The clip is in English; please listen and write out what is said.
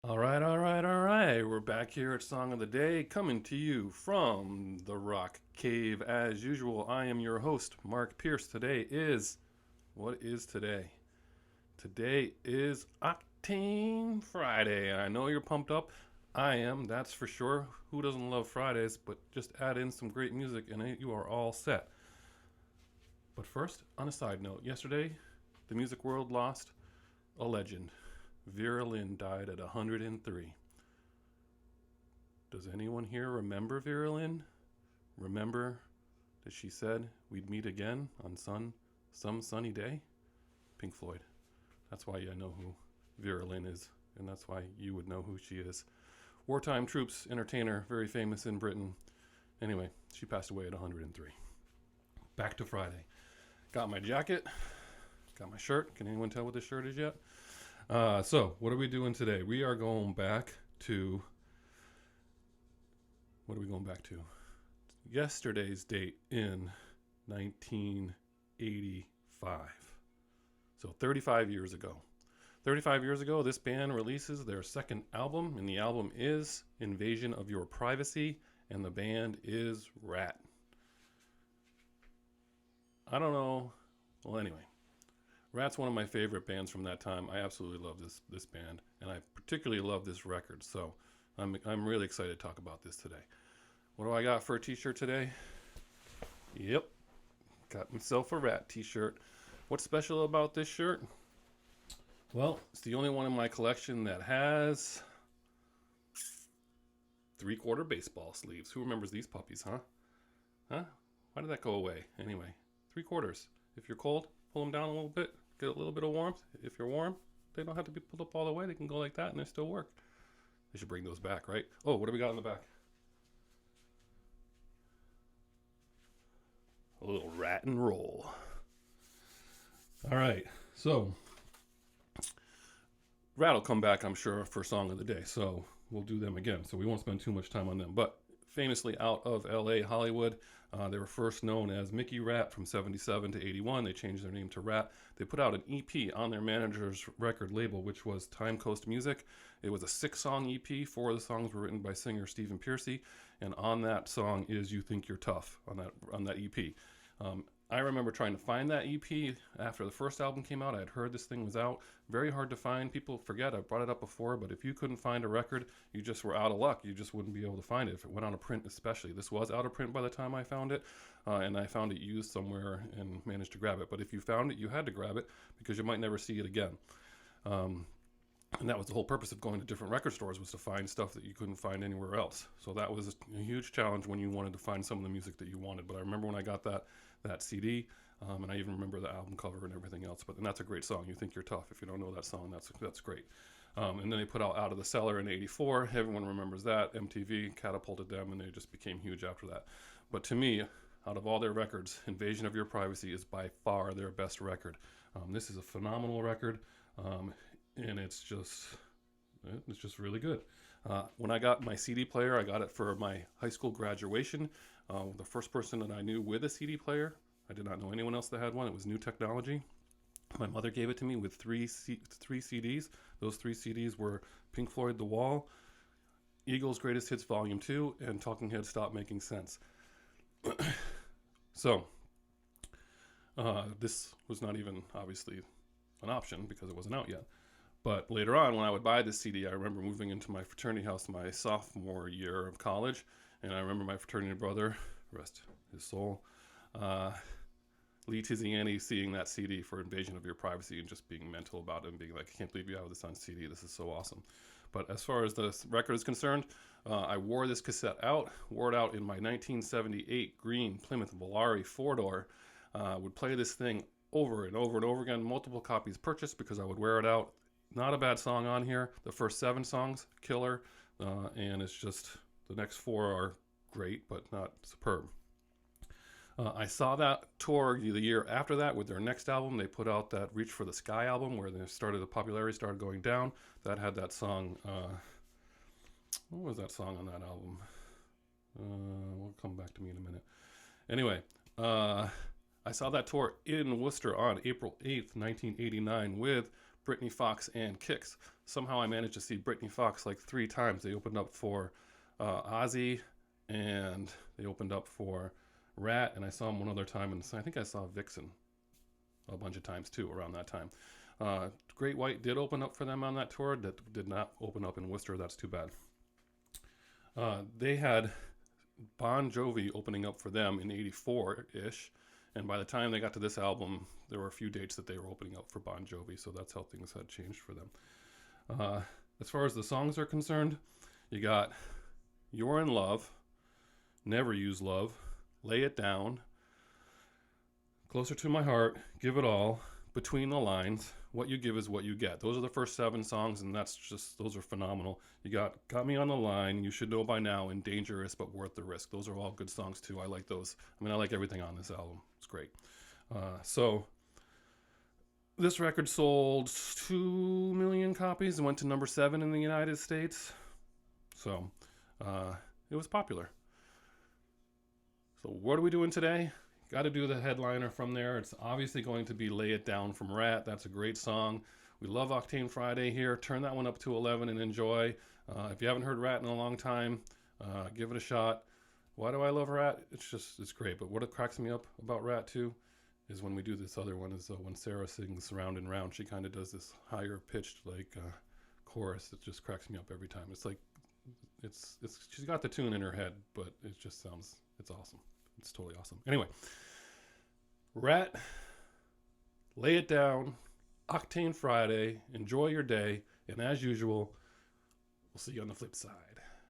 All right. We're back here at Song of the Day, coming to you from the Rock Cave. As usual, I am your host, Mark Pierce. What is today? Today is Octane Friday. I know you're pumped up. I am, that's for sure. Who doesn't love Fridays? But just add in some great music and you are all set. But first, on a side note, yesterday, the music world lost a legend. Vera Lynn died at 103. Does anyone here remember Vera Lynn? Remember that she said we'd meet again on some sunny day? Pink Floyd. That's why I know who Vera Lynn is, and that's why you would know who she is. Wartime troops entertainer, very famous in Britain. Anyway, she passed away at 103. Back to Friday. Got my jacket, got my shirt. Can anyone tell what this shirt is yet? So, what are we doing today? We are going back to. What are we going back to? Yesterday's date in 1985. So, 35 years ago. 35 years ago, this band releases their second album, and the album is Invasion of Your Privacy, and the band is RATT. I don't know. Well, anyway. RATT's one of my favorite bands from that time. I absolutely love this band, and I particularly love this record. So I'm really excited to talk about this today. What do I got for a t-shirt today? Yep, got myself a RATT t-shirt. What's special about this shirt? Well, it's the only one in my collection that has 3/4 baseball sleeves. Who remembers these puppies, huh? Huh? Why did that go away? Anyway, 3/4. If you're cold, pull them down a little bit. Get a little bit of warmth. If you're warm, they don't have to be pulled up all the way. They can go like that and they still work. They should bring those back, right? Oh, what do we got in the back? A little RATT Roll. All right. So, RATT will come back, I'm sure, for Song of the Day. So, we'll do them again. So, we won't spend too much time on them. But famously out of LA, Hollywood, they were first known as Mickey RATT from 77 to 81. They changed their name to RATT. They put out an EP on their manager's record label, which was Time Coast Music. It was a 6-song EP. 4 of the songs were written by singer Stephen Pearcy, and on that song is You Think You're Tough on that EP. I remember trying to find that EP after the first album came out. I had heard this thing was out. Very hard to find. People forget, I brought it up before, but if you couldn't find a record, you just were out of luck. You just wouldn't be able to find it if it went on a print especially. This was out of print by the time I found it, and I found it used somewhere and managed to grab it. But if you found it, you had to grab it because you might never see it again. And that was the whole purpose of going to different record stores, was to find stuff that you couldn't find anywhere else. So that was a huge challenge when you wanted to find some of the music that you wanted. But I remember when I got that CD, and I even remember the album cover and everything else. And that's a great song. You Think You're Tough. If you don't know that song, that's great. And then they put Out of the Cellar in '84. Everyone remembers that. MTV catapulted them, and they just became huge after that. But to me, out of all their records, Invasion of Your Privacy is by far their best record. This is a phenomenal record. And it's just really good. When I got my CD player, I got it for my high school graduation. The first person that I knew with a CD player, I did not know anyone else that had one. It was new technology. My mother gave it to me with three CDs. Those 3 CDs were Pink Floyd, The Wall, Eagles' Greatest Hits Volume 2, and Talking Heads Stop Making Sense. So, this was not even, obviously, an option because it wasn't out yet. But later on, when I would buy this CD, I remember moving into my fraternity house my sophomore year of college, and I remember my fraternity brother, rest his soul, Lee Tiziani, seeing that CD for Invasion of Your Privacy and just being mental about it and being like, I can't believe you have this on CD. This is so awesome. But as far as the record is concerned, I wore this cassette out, wore it out in my 1978 green Plymouth Volare 4-door. Would play this thing over and over and over again, multiple copies purchased because I would wear it out. Not a bad song on here. The first 7 songs, killer, and it's just, the next 4 are great, but not superb. I saw that tour the year after that with their next album. They put out that Reach for the Sky album where the popularity started going down. That had that song, what was that song on that album? Will come back to me in a minute. Anyway, I saw that tour in Worcester on April 8th, 1989 with Brittany Fox and Kix. Somehow I managed to see Brittany Fox like 3 times. They opened up for Ozzy, and they opened up for RATT, and I saw him one other time, and I think I saw Vixen a bunch of times too around that time. Great White did open up for them on that tour. That did not open up in Worcester. That's too bad. They had Bon Jovi opening up for them in '84-ish, and by the time they got to this album, there were a few dates that they were opening up for Bon Jovi, so that's how things had changed for them. As far as the songs are concerned, you got You're in Love, Never Use Love, Lay It Down, Closer to My Heart, Give It All, Between the Lines, What You Give Is What You Get. Those are the first 7 songs, and those are phenomenal. You got Me on the Line, You Should Know by Now, and Dangerous But Worth the Risk. Those are all good songs too. I like those. I mean, I like everything on this album. It's great. So this record sold 2 million copies and went to number 7 in the United States. So it was popular. So what are we doing today? Got to do the headliner from there. It's obviously going to be Lay It Down from RATT. That's a great song. We love Octane Friday here. Turn that one up to 11 and enjoy. If you haven't heard RATT in a long time, give it a shot. Why do I love RATT? It's great. But what cracks me up about RATT too is when we do this other one, is when Sarah sings Round and Round. She kind of does this higher pitched chorus. It just cracks me up every time. It's like she's got the tune in her head, but it just sounds, it's awesome. It's totally awesome. Anyway, RATT, Lay It Down, Octane Friday. Enjoy your day, and as usual, we'll see you on the flip side.